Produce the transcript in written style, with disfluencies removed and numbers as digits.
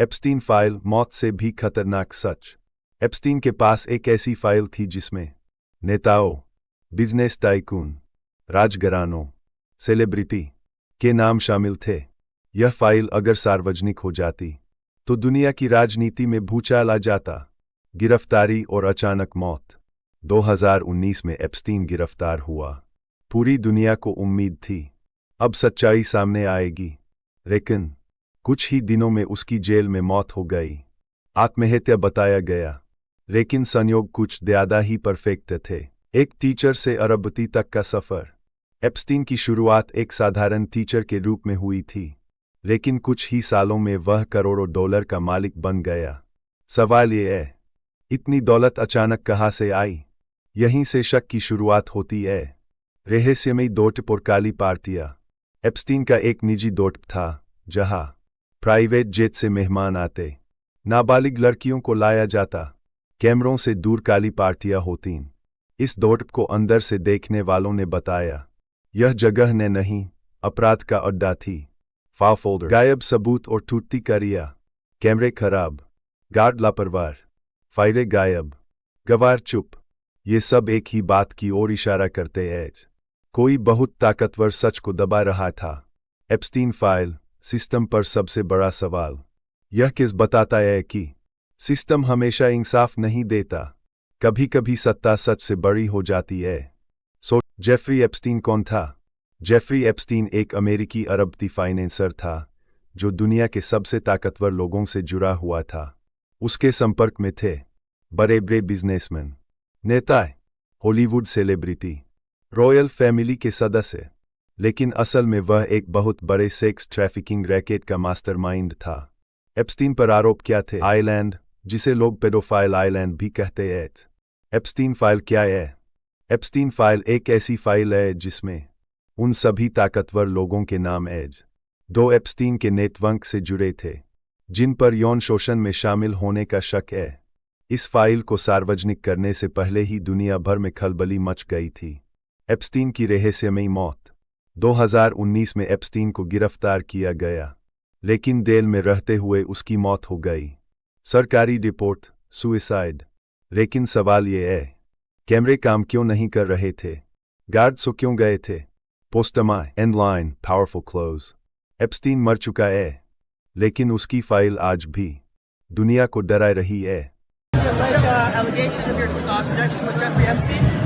Epstein file, मौत से भी खतरनाक सच। एप्स्टीन के पास एक ऐसी फाइल थी जिसमें नेताओं, बिजनेस टाइकून, राजघरानों, सेलिब्रिटी के नाम शामिल थे। यह फाइल अगर सार्वजनिक हो जाती तो दुनिया की राजनीति में भूचाल आ जाता। गिरफ्तारी और अचानक मौत। 2019 में एप्स्टीन गिरफ्तार हुआ। पूरी दुनिया को उम्मीद थी अब सच्चाई सामने आएगी, लेकिन कुछ ही दिनों में उसकी जेल में मौत हो गई। आत्महत्या बताया गया, लेकिन संयोग कुछ ज्यादा ही परफेक्ट थे। एक टीचर से अरबपति तक का सफर। एप्स्टीन की शुरुआत एक साधारण टीचर के रूप में हुई थी, लेकिन कुछ ही सालों में वह करोड़ों डॉलर का मालिक बन गया। सवाल ये है, इतनी दौलत अचानक कहाँ से आई? यहीं से शक की शुरुआत होती है। रहस्यमयी दोस्त और काली पार्टियां। एप्स्टीन का एक निजी दोस्त था, जहां प्राइवेट जेट से मेहमान आते, नाबालिग लड़कियों को लाया जाता, कैमरों से दूर काली पार्टियां होतीं। इस दोस्त को अंदर से देखने वालों ने बताया, यह जगह ने नहीं, अपराध का अड्डा थी। फाइल फोल्डर गायब, सबूत और टूटती करिया। कैमरे खराब, गार्ड लापरवाह, फाइलें गायब, गवाह चुप। ये सब एक ही बात की ओर इशारा करते हैं, कोई बहुत ताकतवर सच को दबा रहा था। एप्स्टीन फाइल सिस्टम पर सबसे बड़ा सवाल यह किस बताता है कि सिस्टम हमेशा इंसाफ नहीं देता। कभी कभी सत्ता सच से बड़ी हो जाती है। जेफरी एप्स्टीन कौन था? जेफरी एप्स्टीन एक अमेरिकी अरबपति फाइनेंसर था जो दुनिया के सबसे ताकतवर लोगों से जुड़ा हुआ था। उसके संपर्क में थे बड़े बड़े बिजनेसमैन, नेता, हॉलीवुड सेलिब्रिटी, रॉयल फैमिली के सदस्य, लेकिन असल में वह एक बहुत बड़े सेक्स ट्रैफिकिंग रैकेट का मास्टरमाइंड था। एप्स्टीन पर आरोप क्या थे? आइलैंड, जिसे लोग पेडोफाइल आइलैंड भी कहते हैं। एप्स्टीन फाइल क्या है? एप्स्टीन फाइल एक ऐसी फाइल है जिसमें उन सभी ताकतवर लोगों के नाम एज दो एप्स्टीन के नेटवर्क से जुड़े थे, जिन पर यौन शोषण में शामिल होने का शक है। इस फाइल को सार्वजनिक करने से पहले ही दुनिया भर में खलबली मच गई थी। एप्स्टीन की रहस्यमयी मौत। 2019 में एप्स्टीन को गिरफ्तार किया गया, लेकिन जेल में रहते हुए उसकी मौत हो गई। सरकारी रिपोर्ट सुसाइड। लेकिन सवाल ये है, कैमरे काम क्यों नहीं कर रहे थे? गार्ड सो क्यों गए थे? पोस्टमा and line powerful close. Epstein मर चुका है, लेकिन उसकी फाइल आज भी दुनिया को डरा रही है। Allegation of your connection with Jeffrey Epstein?